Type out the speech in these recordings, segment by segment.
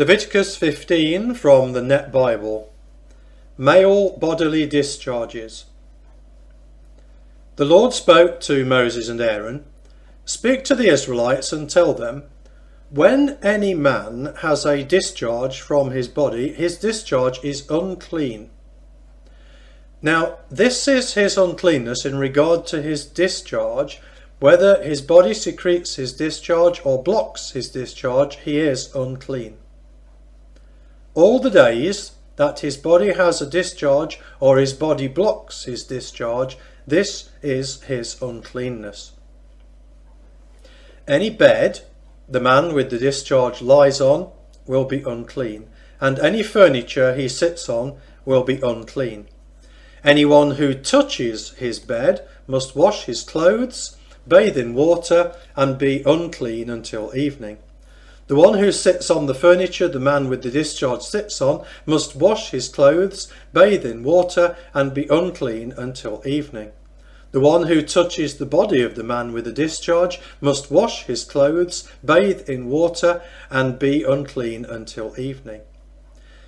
Leviticus 15 from the Net Bible. Male bodily discharges. The Lord spoke to Moses and Aaron, "Speak to the Israelites and tell them, when any man has a discharge from his body, his discharge is unclean. Now this is his uncleanness in regard to his discharge, whether his body secretes his discharge or blocks his discharge, he is unclean. All the days that his body has a discharge or his body blocks his discharge, this is his uncleanness. Any bed the man with the discharge lies on will be unclean, and any furniture he sits on will be unclean. Anyone who touches his bed must wash his clothes, bathe in water, and be unclean until evening. The one who sits on the furniture the man with the discharge sits on must wash his clothes, bathe in water, and be unclean until evening. The one who touches the body of the man with the discharge must wash his clothes, bathe in water, and be unclean until evening.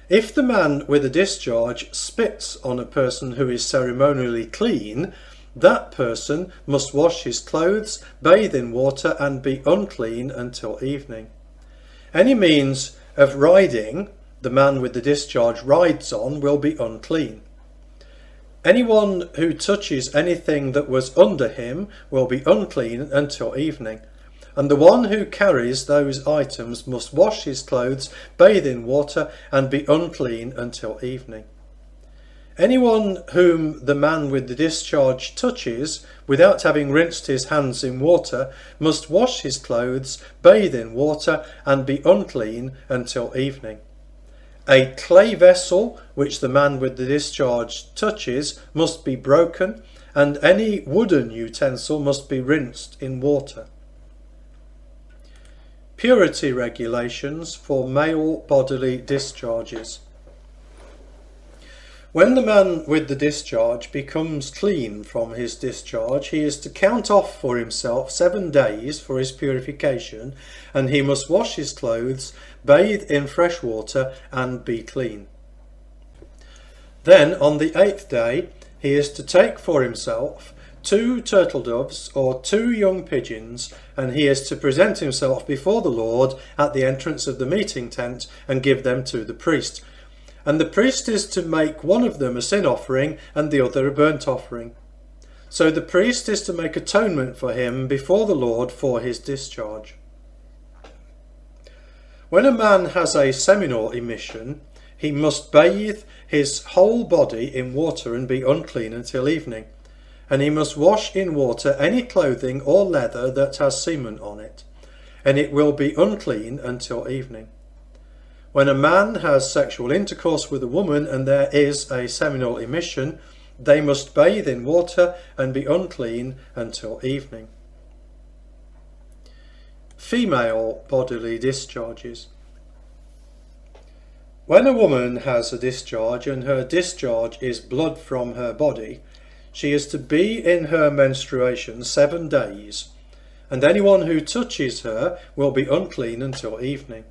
If the man with the discharge spits on a person who is ceremonially clean, that person must wash his clothes, bathe in water, and be unclean until evening. Any means of riding the man with the discharge rides on will be unclean. Anyone who touches anything that was under him will be unclean until evening, and the one who carries those items must wash his clothes, bathe in water, and be unclean until evening. Anyone whom the man with the discharge touches without having rinsed his hands in water must wash his clothes, bathe in water, and be unclean until evening. A clay vessel which the man with the discharge touches must be broken, and any wooden utensil must be rinsed in water. Purity regulations for male bodily discharges. When the man with the discharge becomes clean from his discharge, he is to count off for himself 7 days for his purification, and he must wash his clothes, bathe in fresh water, and be clean. Then on the 8th day he is to take for himself 2 turtle doves or 2 young pigeons, and he is to present himself before the Lord at the entrance of the meeting tent and give them to the priest. And the priest is to make one of them a sin offering and the other a burnt offering. So the priest is to make atonement for him before the Lord for his discharge. When a man has a seminal emission, he must bathe his whole body in water and be unclean until evening, and he must wash in water any clothing or leather that has semen on it, and it will be unclean until evening. When a man has sexual intercourse with a woman and there is a seminal emission, they must bathe in water and be unclean until evening. Female bodily discharges. When a woman has a discharge and her discharge is blood from her body, she is to be in her menstruation 7 days, and anyone who touches her will be unclean until evening.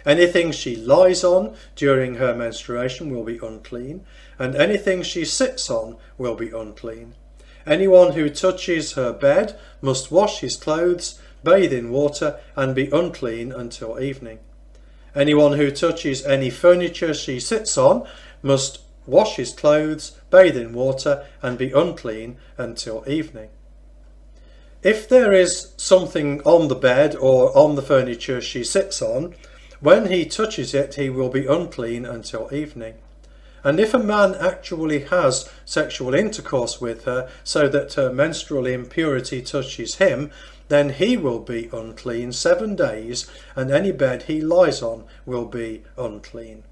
Anything she lies on during her menstruation will be unclean, and anything she sits on will be unclean. Anyone who touches her bed must wash his clothes, bathe in water, and be unclean until evening. Anyone who touches any furniture she sits on must wash his clothes, bathe in water, and be unclean until evening. If there is something on the bed or on the furniture she sits on, when he touches it, he will be unclean until evening. And if a man actually has sexual intercourse with her so that her menstrual impurity touches him, then he will be unclean 7 days, and any bed he lies on will be unclean.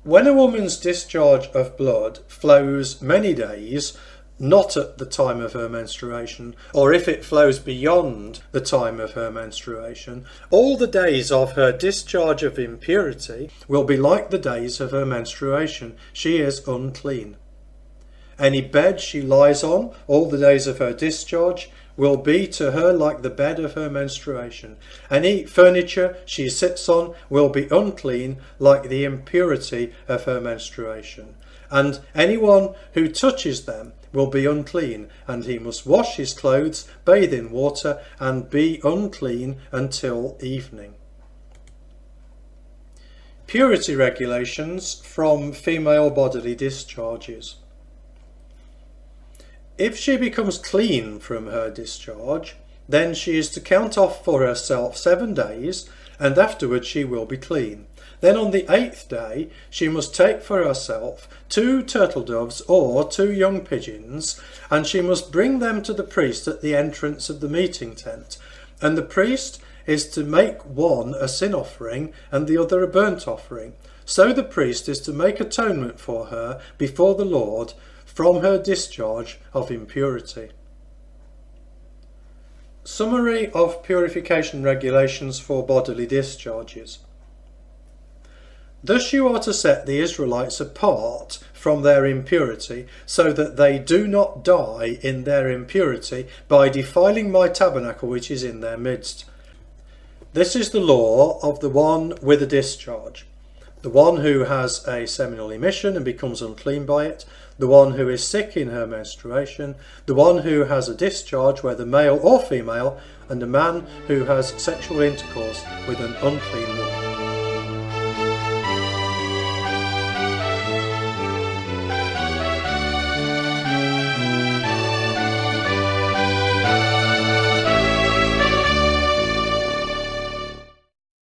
When a woman's discharge of blood flows many days, not at the time of her menstruation, or if it flows beyond the time of her menstruation, all the days of her discharge of impurity will be like the days of her menstruation. She is unclean. Any bed she lies on all the days of her discharge will be to her like the bed of her menstruation. Any furniture she sits on will be unclean like the impurity of her menstruation. And anyone who touches them will be unclean, and he must wash his clothes, bathe in water, and be unclean until evening. Purity regulations from female bodily discharges. If she becomes clean from her discharge, then she is to count off for herself 7 days, and afterwards she will be clean. Then on the 8th day she must take for herself 2 turtle doves or 2 young pigeons, and she must bring them to the priest at the entrance of the meeting tent. And the priest is to make one a sin offering and the other a burnt offering. So the priest is to make atonement for her before the Lord from her discharge of impurity. Summary of purification regulations for bodily discharges. Thus you are to set the Israelites apart from their impurity, so that they do not die in their impurity by defiling my tabernacle which is in their midst. This is the law of the one with a discharge, the one who has a seminal emission and becomes unclean by it, the one who is sick in her menstruation, the one who has a discharge, whether male or female, and a man who has sexual intercourse with an unclean woman.